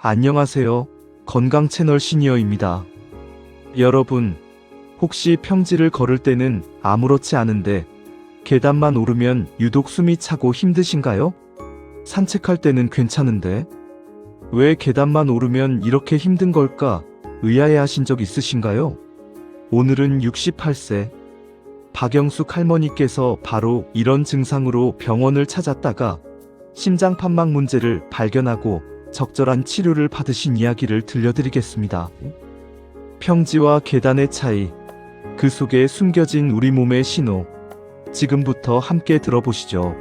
안녕하세요. 건강채널 시니어입니다. 여러분, 혹시 평지를 걸을 때는 아무렇지 않은데 계단만 오르면 유독 숨이 차고 힘드신가요? 산책할 때는 괜찮은데 왜 계단만 오르면 이렇게 힘든 걸까 의아해하신 적 있으신가요? 오늘은 68세 박영숙 할머니께서 바로 이런 증상으로 병원을 찾았다가 심장판막 문제를 발견하고 적절한 치료를 받으신 이야기를 들려드리겠습니다. 평지와 계단의 차이, 그 속에 숨겨진 우리 몸의 신호, 지금부터 함께 들어보시죠.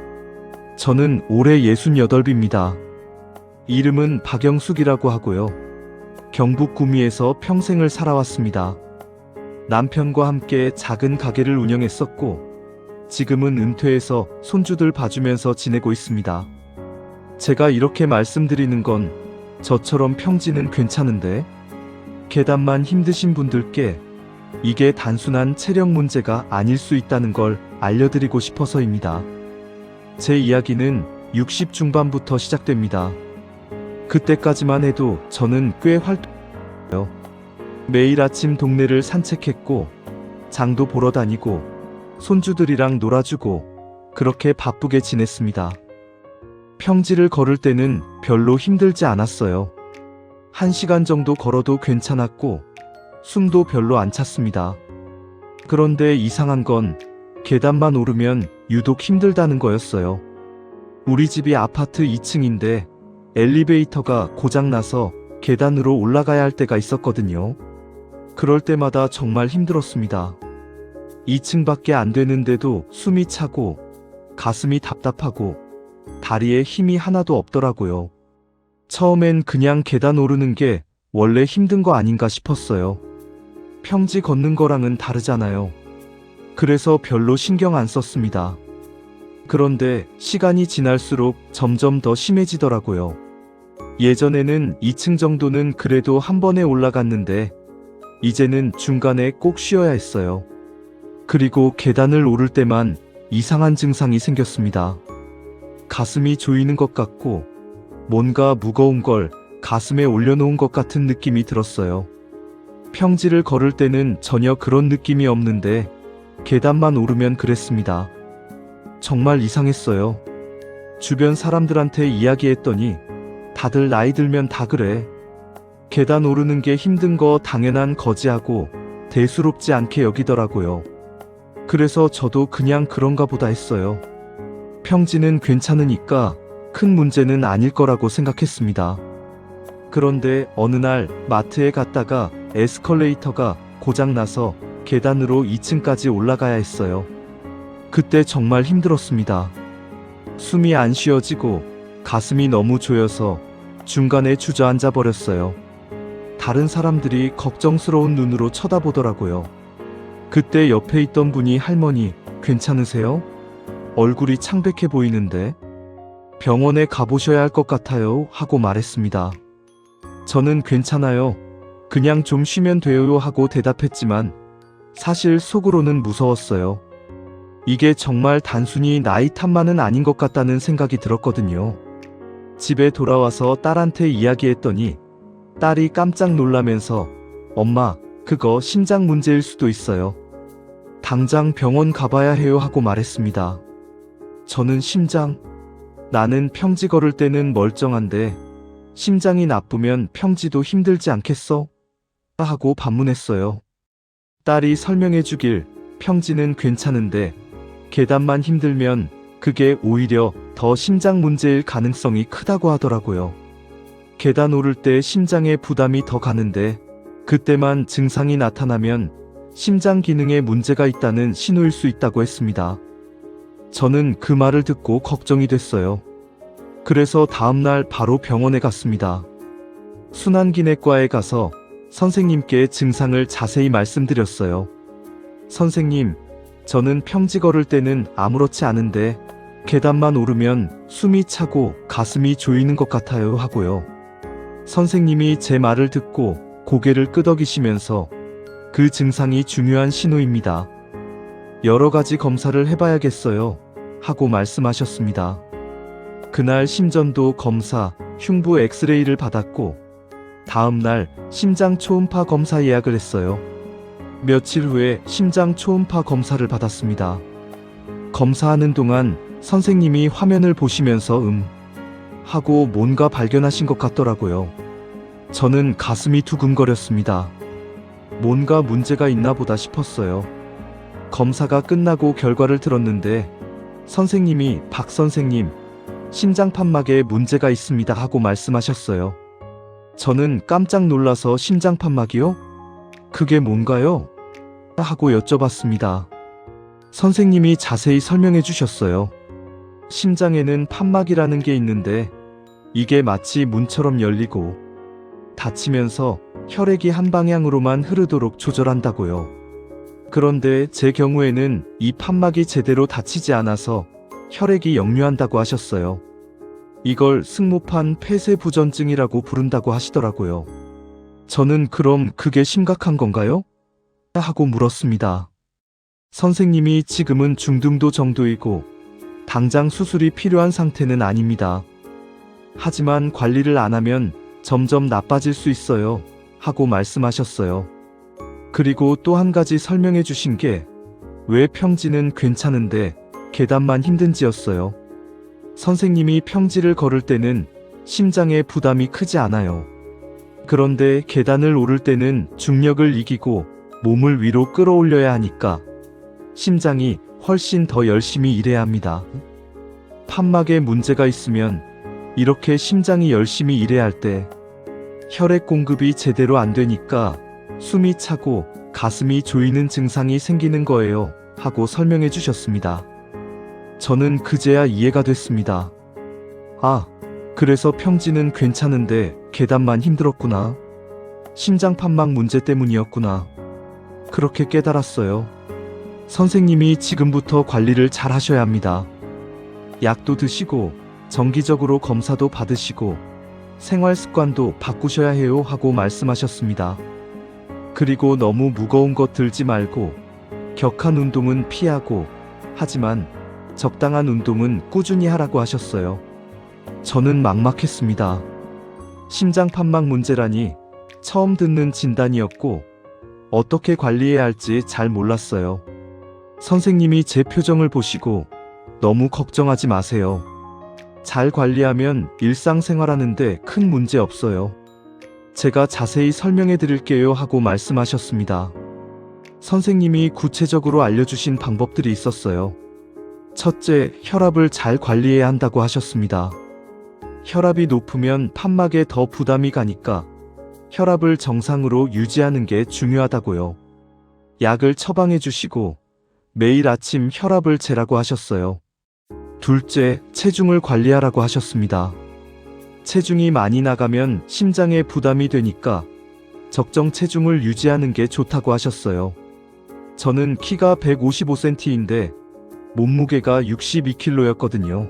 저는 올해 68입니다. 이름은 박영숙이라고 하고요. 경북 구미에서 평생을 살아왔습니다. 남편과 함께 작은 가게를 운영했었고 지금은 은퇴해서 손주들 봐주면서 지내고 있습니다. 제가 이렇게 말씀드리는 건 저처럼 평지는 괜찮은데 계단만 힘드신 분들께 이게 단순한 체력 문제가 아닐 수 있다는 걸 알려드리고 싶어서입니다. 제 이야기는 60 중반부터 시작됩니다. 그때까지만 해도 저는 꽤 활동했어요. 매일 아침 동네를 산책했고 장도 보러 다니고 손주들이랑 놀아주고 그렇게 바쁘게 지냈습니다. 평지를 걸을 때는 별로 힘들지 않았어요. 1시간 정도 걸어도 괜찮았고 숨도 별로 안 찼습니다. 그런데 이상한 건 계단만 오르면 유독 힘들다는 거였어요. 우리 집이 아파트 2층인데 엘리베이터가 고장나서 계단으로 올라가야 할 때가 있었거든요. 그럴 때마다 정말 힘들었습니다. 2층밖에 안 되는데도 숨이 차고 가슴이 답답하고 다리에 힘이 하나도 없더라고요. 처음엔 그냥 계단 오르는 게 원래 힘든 거 아닌가 싶었어요. 평지 걷는 거랑은 다르잖아요. 그래서 별로 신경 안 썼습니다. 그런데 시간이 지날수록 점점 더 심해지더라고요. 예전에는 2층 정도는 그래도 한 번에 올라갔는데 이제는 중간에 꼭 쉬어야 했어요. 그리고 계단을 오를 때만 이상한 증상이 생겼습니다. 가슴이 조이는 것 같고 뭔가 무거운 걸 가슴에 올려놓은 것 같은 느낌이 들었어요. 평지를 걸을 때는 전혀 그런 느낌이 없는데 계단만 오르면 그랬습니다. 정말 이상했어요. 주변 사람들한테 이야기했더니 다들 나이 들면 다 그래. 계단 오르는 게 힘든 거 당연한 거지하고 대수롭지 않게 여기더라고요. 그래서 저도 그냥 그런가 보다 했어요. 평지는 괜찮으니까 큰 문제는 아닐 거라고 생각했습니다. 그런데 어느 날 마트에 갔다가 에스컬레이터가 고장나서 계단으로 2층까지 올라가야 했어요. 그때 정말 힘들었습니다. 숨이 안 쉬어지고 가슴이 너무 조여서 중간에 주저앉아 버렸어요. 다른 사람들이 걱정스러운 눈으로 쳐다보더라고요. 그때 옆에 있던 분이 할머니, 괜찮으세요? 얼굴이 창백해 보이는데 병원에 가보셔야 할 것 같아요 하고 말했습니다. 저는 괜찮아요. 그냥 좀 쉬면 돼요 하고 대답했지만 사실 속으로는 무서웠어요. 이게 정말 단순히 나이 탓만은 아닌 것 같다는 생각이 들었거든요. 집에 돌아와서 딸한테 이야기했더니 딸이 깜짝 놀라면서 엄마, 그거 심장 문제일 수도 있어요. 당장 병원 가봐야 해요 하고 말했습니다. 저는 심장? 나는 평지 걸을 때는 멀쩡한데 심장이 나쁘면 평지도 힘들지 않겠어? 하고 반문했어요. 딸이 설명해 주길 평지는 괜찮은데 계단만 힘들면 그게 오히려 더 심장 문제일 가능성이 크다고 하더라고요. 계단 오를 때 심장에 부담이 더 가는데 그때만 증상이 나타나면 심장 기능에 문제가 있다는 신호일 수 있다고 했습니다. 저는 그 말을 듣고 걱정이 됐어요. 그래서 다음날 바로 병원에 갔습니다. 순환기내과에 가서 선생님께 증상을 자세히 말씀드렸어요. 선생님, 저는 평지 걸을 때는 아무렇지 않은데 계단만 오르면 숨이 차고 가슴이 조이는 것 같아요 하고요. 선생님이 제 말을 듣고 고개를 끄덕이시면서 그 증상이 중요한 신호입니다. 여러 가지 검사를 해봐야겠어요 하고 말씀하셨습니다. 그날 심전도 검사, 흉부 엑스레이를 받았고 다음 날 심장 초음파 검사 예약을 했어요. 며칠 후에 심장 초음파 검사를 받았습니다. 검사하는 동안 선생님이 화면을 보시면서 하고 뭔가 발견하신 것 같더라고요. 저는 가슴이 두근거렸습니다. 뭔가 문제가 있나 보다 싶었어요. 검사가 끝나고 결과를 들었는데 선생님이 박 선생님, 심장 판막에 문제가 있습니다 하고 말씀하셨어요. 저는 깜짝 놀라서 심장 판막이요? 그게 뭔가요? 하고 여쭤봤습니다. 선생님이 자세히 설명해 주셨어요. 심장에는 판막이라는 게 있는데 이게 마치 문처럼 열리고 닫히면서 혈액이 한 방향으로만 흐르도록 조절한다고요. 그런데 제 경우에는 이 판막이 제대로 닫히지 않아서 혈액이 역류한다고 하셨어요. 이걸 승모판 폐쇄부전증이라고 부른다고 하시더라고요. 저는 그럼 그게 심각한 건가요? 하고 물었습니다. 선생님이 지금은 중등도 정도이고 당장 수술이 필요한 상태는 아닙니다. 하지만 관리를 안 하면 점점 나빠질 수 있어요. 하고 말씀하셨어요. 그리고 또 한 가지 설명해 주신 게 왜 평지는 괜찮은데 계단만 힘든지였어요. 선생님이 평지를 걸을 때는 심장에 부담이 크지 않아요. 그런데 계단을 오를 때는 중력을 이기고 몸을 위로 끌어올려야 하니까 심장이 훨씬 더 열심히 일해야 합니다. 판막에 문제가 있으면 이렇게 심장이 열심히 일해야 할 때 혈액 공급이 제대로 안 되니까 숨이 차고 가슴이 조이는 증상이 생기는 거예요. 하고 설명해 주셨습니다. 저는 그제야 이해가 됐습니다. 아, 그래서 평지는 괜찮은데 계단만 힘들었구나. 심장 판막 문제 때문이었구나. 그렇게 깨달았어요. 선생님이 지금부터 관리를 잘 하셔야 합니다. 약도 드시고 정기적으로 검사도 받으시고 생활 습관도 바꾸셔야 해요 하고 말씀하셨습니다. 그리고 너무 무거운 것 들지 말고 격한 운동은 피하고 하지만 적당한 운동은 꾸준히 하라고 하셨어요. 저는 막막했습니다. 심장 판막 문제라니 처음 듣는 진단이었고 어떻게 관리해야 할지 잘 몰랐어요. 선생님이 제 표정을 보시고 너무 걱정하지 마세요. 잘 관리하면 일상생활하는데 큰 문제 없어요. 제가 자세히 설명해 드릴게요 하고 말씀하셨습니다. 선생님이 구체적으로 알려주신 방법들이 있었어요. 첫째, 혈압을 잘 관리해야 한다고 하셨습니다. 혈압이 높으면 판막에 더 부담이 가니까 혈압을 정상으로 유지하는 게 중요하다고요. 약을 처방해 주시고 매일 아침 혈압을 재라고 하셨어요. 둘째, 체중을 관리하라고 하셨습니다. 체중이 많이 나가면 심장에 부담이 되니까 적정 체중을 유지하는 게 좋다고 하셨어요. 저는 키가 155cm인데 몸무게가 62kg였거든요.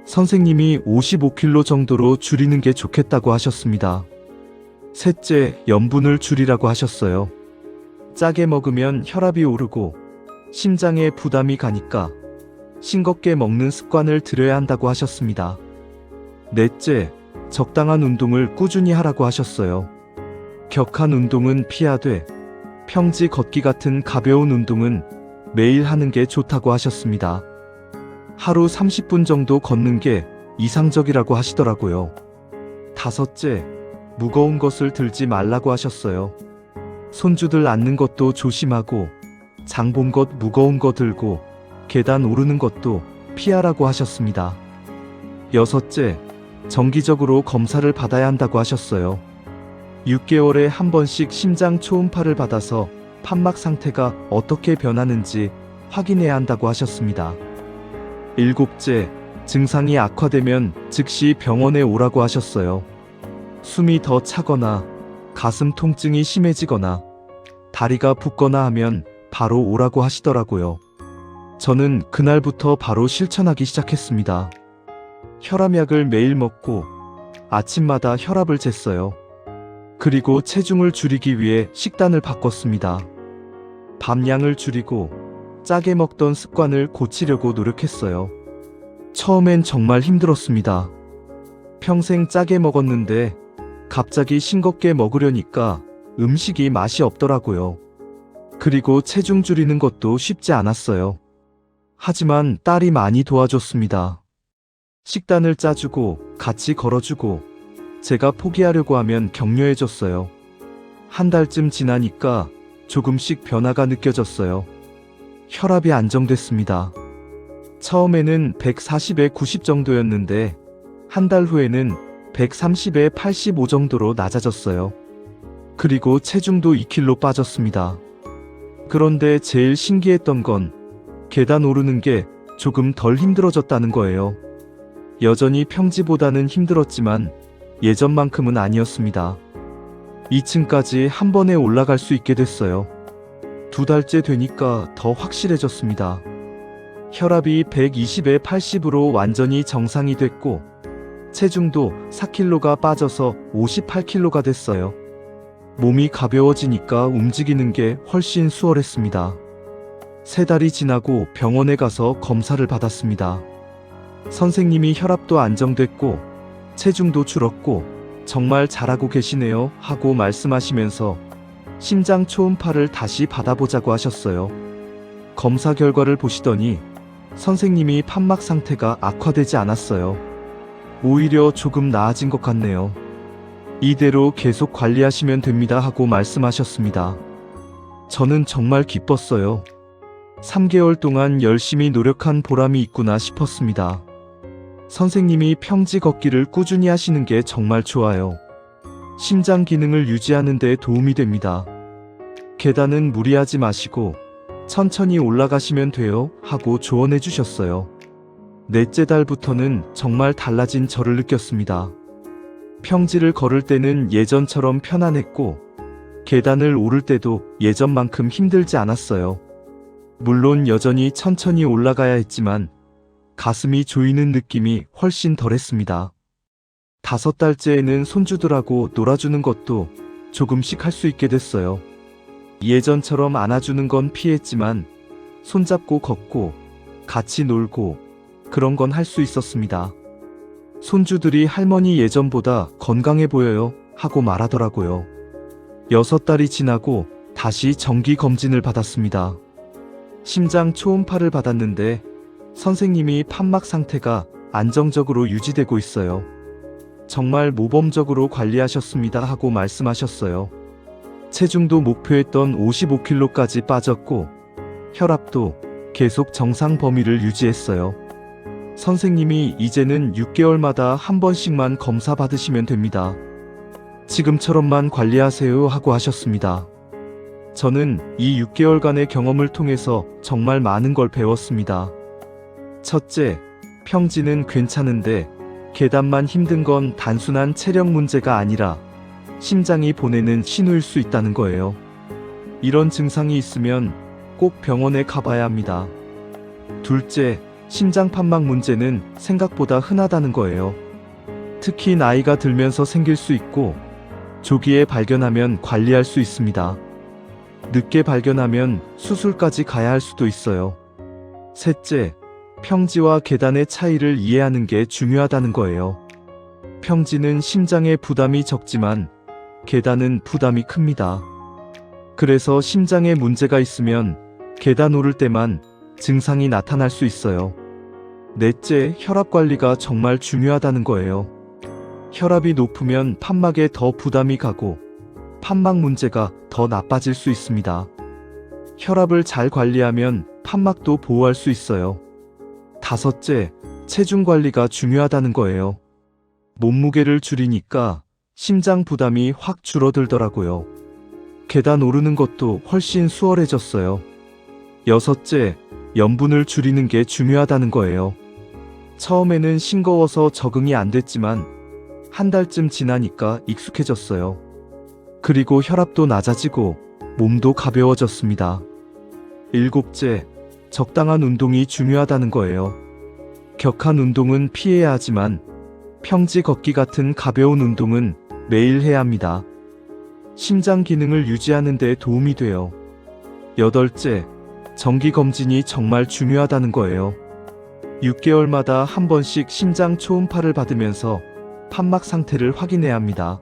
선생님이 55kg 정도로 줄이는 게 좋겠다고 하셨습니다. 셋째, 염분을 줄이라고 하셨어요. 짜게 먹으면 혈압이 오르고 심장에 부담이 가니까 싱겁게 먹는 습관을 들여야 한다고 하셨습니다. 넷째, 적당한 운동을 꾸준히 하라고 하셨어요. 격한 운동은 피하되 평지 걷기 같은 가벼운 운동은 매일 하는 게 좋다고 하셨습니다. 하루 30분 정도 걷는 게 이상적이라고 하시더라고요. 다섯째, 무거운 것을 들지 말라고 하셨어요. 손주들 앉는 것도 조심하고 장 본 것 무거운 거 들고 계단 오르는 것도 피하라고 하셨습니다. 여섯째, 정기적으로 검사를 받아야 한다고 하셨어요. 6개월에 한 번씩 심장 초음파를 받아서 판막 상태가 어떻게 변하는지 확인해야 한다고 하셨습니다. 일곱째, 증상이 악화되면 즉시 병원에 오라고 하셨어요. 숨이 더 차거나 가슴 통증이 심해지거나 다리가 붓거나 하면 바로 오라고 하시더라고요. 저는 그날부터 바로 실천하기 시작했습니다. 혈압약을 매일 먹고 아침마다 혈압을 쟀어요. 그리고 체중을 줄이기 위해 식단을 바꿨습니다. 밤양을 줄이고 짜게 먹던 습관을 고치려고 노력했어요. 처음엔 정말 힘들었습니다. 평생 짜게 먹었는데 갑자기 싱겁게 먹으려니까 음식이 맛이 없더라고요. 그리고 체중 줄이는 것도 쉽지 않았어요. 하지만 딸이 많이 도와줬습니다. 식단을 짜주고 같이 걸어주고 제가 포기하려고 하면 격려해줬어요. 한 달쯤 지나니까 조금씩 변화가 느껴졌어요. 혈압이 안정됐습니다. 처음에는 140에 90 정도였는데 한 달 후에는 130에 85 정도로 낮아졌어요. 그리고 체중도 2kg 빠졌습니다. 그런데 제일 신기했던 건 계단 오르는 게 조금 덜 힘들어졌다는 거예요. 여전히 평지보다는 힘들었지만 예전만큼은 아니었습니다. 2층까지 한 번에 올라갈 수 있게 됐어요. 2달째 되니까 더 확실해졌습니다. 혈압이 120에 80으로 완전히 정상이 됐고 체중도 4kg가 빠져서 58kg가 됐어요. 몸이 가벼워지니까 움직이는 게 훨씬 수월했습니다. 3달이 지나고 병원에 가서 검사를 받았습니다. 선생님이 혈압도 안정됐고 체중도 줄었고 정말 잘하고 계시네요 하고 말씀하시면서 심장 초음파를 다시 받아보자고 하셨어요. 검사 결과를 보시더니 선생님이 판막 상태가 악화되지 않았어요. 오히려 조금 나아진 것 같네요. 이대로 계속 관리하시면 됩니다 하고 말씀하셨습니다. 저는 정말 기뻤어요. 3개월 동안 열심히 노력한 보람이 있구나 싶었습니다. 선생님이 평지 걷기를 꾸준히 하시는 게 정말 좋아요. 심장 기능을 유지하는 데 도움이 됩니다. 계단은 무리하지 마시고 천천히 올라가시면 돼요 하고 조언해 주셨어요. 넷째 달부터는 정말 달라진 저를 느꼈습니다. 평지를 걸을 때는 예전처럼 편안했고 계단을 오를 때도 예전만큼 힘들지 않았어요. 물론 여전히 천천히 올라가야 했지만 가슴이 조이는 느낌이 훨씬 덜했습니다. 5달째에는 손주들하고 놀아주는 것도 조금씩 할 수 있게 됐어요. 예전처럼 안아주는 건 피했지만 손잡고 걷고 같이 놀고 그런 건 할 수 있었습니다. 손주들이 할머니 예전보다 건강해 보여요 하고 말하더라고요. 6달이 지나고 다시 정기 검진을 받았습니다. 심장 초음파를 받았는데 선생님이 판막 상태가 안정적으로 유지되고 있어요. 정말 모범적으로 관리하셨습니다 하고 말씀하셨어요. 체중도 목표했던 55kg까지 빠졌고 혈압도 계속 정상 범위를 유지했어요. 선생님이 이제는 6개월마다 한 번씩만 검사 받으시면 됩니다. 지금처럼만 관리하세요 하고 하셨습니다. 저는 이 6개월간의 경험을 통해서 정말 많은 걸 배웠습니다. 첫째, 평지는 괜찮은데 계단만 힘든 건 단순한 체력 문제가 아니라 심장이 보내는 신호일 수 있다는 거예요. 이런 증상이 있으면 꼭 병원에 가봐야 합니다. 둘째, 심장 판막 문제는 생각보다 흔하다는 거예요. 특히 나이가 들면서 생길 수 있고 조기에 발견하면 관리할 수 있습니다. 늦게 발견하면 수술까지 가야 할 수도 있어요. 셋째, 평지와 계단의 차이를 이해하는 게 중요하다는 거예요. 평지는 심장에 부담이 적지만 계단은 부담이 큽니다. 그래서 심장에 문제가 있으면 계단 오를 때만 증상이 나타날 수 있어요. 넷째, 혈압 관리가 정말 중요하다는 거예요. 혈압이 높으면 판막에 더 부담이 가고 판막 문제가 더 나빠질 수 있습니다. 혈압을 잘 관리하면 판막도 보호할 수 있어요. 다섯째, 체중 관리가 중요하다는 거예요. 몸무게를 줄이니까 심장 부담이 확 줄어들더라고요. 계단 오르는 것도 훨씬 수월해졌어요. 여섯째, 염분을 줄이는 게 중요하다는 거예요. 처음에는 싱거워서 적응이 안 됐지만 한 달쯤 지나니까 익숙해졌어요. 그리고 혈압도 낮아지고 몸도 가벼워졌습니다. 일곱째, 적당한 운동이 중요하다는 거예요. 격한 운동은 피해야 하지만 평지 걷기 같은 가벼운 운동은 매일 해야 합니다. 심장 기능을 유지하는 데 도움이 돼요. 여덟째, 정기 검진이 정말 중요하다는 거예요. 6개월마다 한 번씩 심장 초음파를 받으면서 판막 상태를 확인해야 합니다.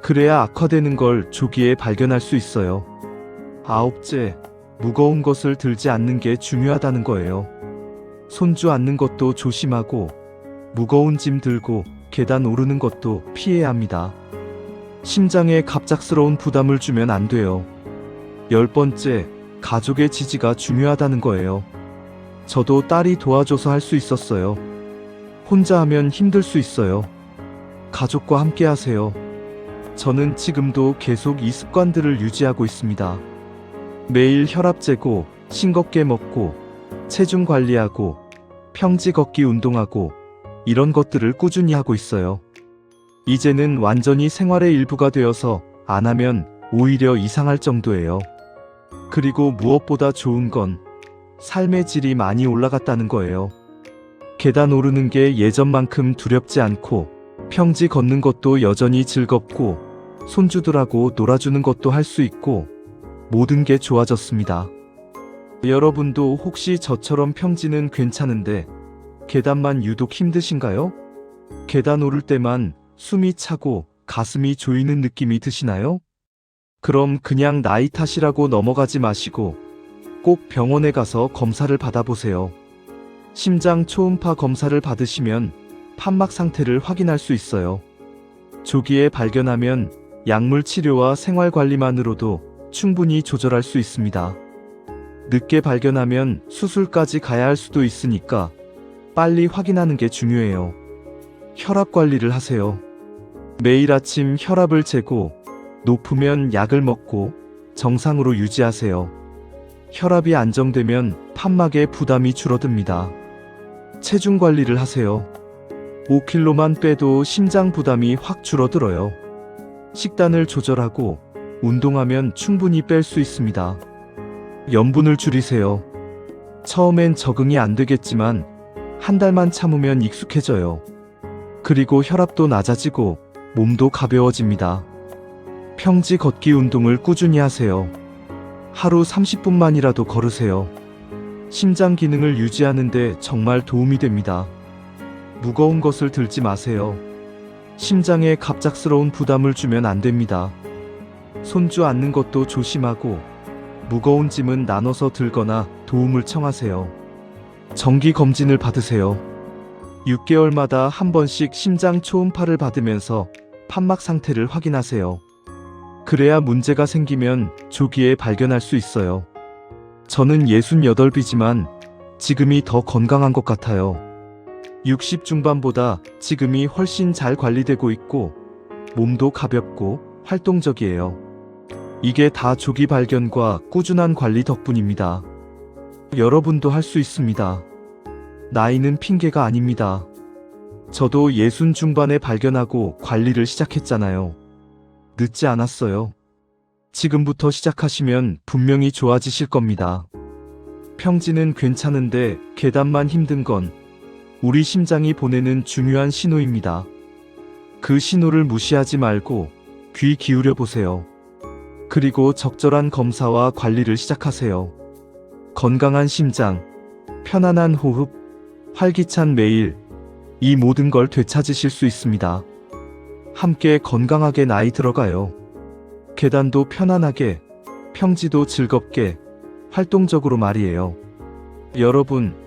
그래야 악화되는 걸 조기에 발견할 수 있어요. 아홉째, 무거운 것을 들지 않는 게 중요하다는 거예요. 손주 앉는 것도 조심하고 무거운 짐 들고 계단 오르는 것도 피해야 합니다. 심장에 갑작스러운 부담을 주면 안 돼요. 10번째, 가족의 지지가 중요하다는 거예요. 저도 딸이 도와줘서 할 수 있었어요. 혼자 하면 힘들 수 있어요. 가족과 함께 하세요. 저는 지금도 계속 이 습관들을 유지하고 있습니다. 매일 혈압 재고, 싱겁게 먹고, 체중 관리하고, 평지 걷기 운동하고, 이런 것들을 꾸준히 하고 있어요. 이제는 완전히 생활의 일부가 되어서 안 하면 오히려 이상할 정도예요. 그리고 무엇보다 좋은 건 삶의 질이 많이 올라갔다는 거예요. 계단 오르는 게 예전만큼 두렵지 않고, 평지 걷는 것도 여전히 즐겁고, 손주들하고 놀아주는 것도 할 수 있고, 모든 게 좋아졌습니다. 여러분도 혹시 저처럼 평지는 괜찮은데 계단만 유독 힘드신가요? 계단 오를 때만 숨이 차고 가슴이 조이는 느낌이 드시나요? 그럼 그냥 나이 탓이라고 넘어가지 마시고 꼭 병원에 가서 검사를 받아보세요. 심장 초음파 검사를 받으시면 판막 상태를 확인할 수 있어요. 조기에 발견하면 약물 치료와 생활 관리만으로도 충분히 조절할 수 있습니다. 늦게 발견하면 수술까지 가야 할 수도 있으니까 빨리 확인하는 게 중요해요. 혈압 관리를 하세요. 매일 아침 혈압을 재고 높으면 약을 먹고 정상으로 유지하세요. 혈압이 안정되면 판막의 부담이 줄어듭니다. 체중 관리를 하세요. 5kg만 빼도 심장 부담이 확 줄어들어요. 식단을 조절하고 운동하면 충분히 뺄 수 있습니다. 염분을 줄이세요. 처음엔 적응이 안 되겠지만 한 달만 참으면 익숙해져요. 그리고 혈압도 낮아지고 몸도 가벼워집니다. 평지 걷기 운동을 꾸준히 하세요. 하루 30분만이라도 걸으세요. 심장 기능을 유지하는데 정말 도움이 됩니다. 무거운 것을 들지 마세요. 심장에 갑작스러운 부담을 주면 안 됩니다. 손주 앉는 것도 조심하고 무거운 짐은 나눠서 들거나 도움을 청하세요. 정기 검진을 받으세요. 6개월마다 한 번씩 심장 초음파를 받으면서 판막 상태를 확인하세요. 그래야 문제가 생기면 조기에 발견할 수 있어요. 저는 68이지만 지금이 더 건강한 것 같아요. 60 중반보다 지금이 훨씬 잘 관리되고 있고 몸도 가볍고 활동적이에요. 이게 다 조기 발견과 꾸준한 관리 덕분입니다. 여러분도 할 수 있습니다. 나이는 핑계가 아닙니다. 저도 60 중반에 발견하고 관리를 시작했잖아요. 늦지 않았어요. 지금부터 시작하시면 분명히 좋아지실 겁니다. 평지는 괜찮은데 계단만 힘든 건 우리 심장이 보내는 중요한 신호입니다. 그 신호를 무시하지 말고 귀 기울여 보세요. 그리고 적절한 검사와 관리를 시작하세요. 건강한 심장, 편안한 호흡, 활기찬 매일, 이 모든 걸 되찾으실 수 있습니다. 함께 건강하게 나이 들어가요. 계단도 편안하게, 평지도 즐겁게, 활동적으로 말이에요. 여러분,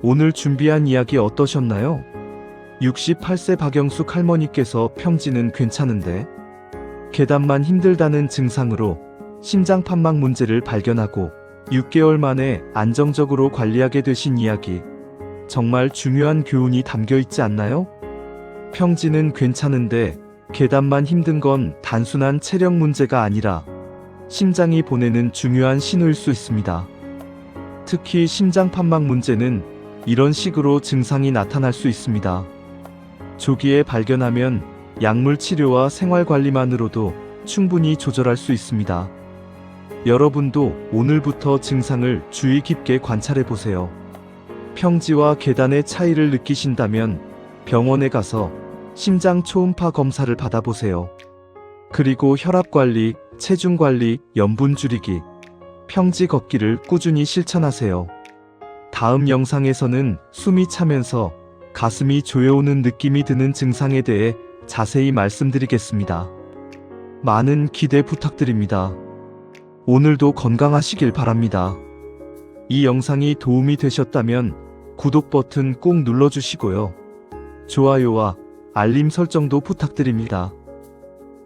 오늘 준비한 이야기 어떠셨나요? 68세 박영숙 할머니께서 평지는 괜찮은데 계단만 힘들다는 증상으로 심장 판막 문제를 발견하고 6개월 만에 안정적으로 관리하게 되신 이야기, 정말 중요한 교훈이 담겨 있지 않나요? 평지는 괜찮은데 계단만 힘든 건 단순한 체력 문제가 아니라 심장이 보내는 중요한 신호일 수 있습니다. 특히 심장 판막 문제는 이런 식으로 증상이 나타날 수 있습니다. 조기에 발견하면 약물 치료와 생활 관리만으로도 충분히 조절할 수 있습니다. 여러분도 오늘부터 증상을 주의 깊게 관찰해 보세요. 평지와 계단의 차이를 느끼신다면 병원에 가서 심장 초음파 검사를 받아보세요. 그리고 혈압 관리, 체중 관리, 염분 줄이기, 평지 걷기를 꾸준히 실천하세요. 다음 영상에서는 숨이 차면서 가슴이 조여오는 느낌이 드는 증상에 대해 자세히 말씀드리겠습니다. 많은 기대 부탁드립니다. 오늘도 건강하시길 바랍니다. 이 영상이 도움이 되셨다면 구독 버튼 꼭 눌러주시고요. 좋아요와 알림 설정도 부탁드립니다.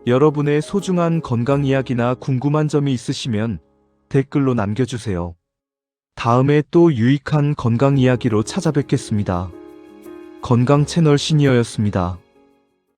여러분의 소중한 건강 이야기나 궁금한 점이 있으시면 댓글로 남겨주세요. 다음에 또 유익한 건강 이야기로 찾아뵙겠습니다. 건강 채널 시니어였습니다.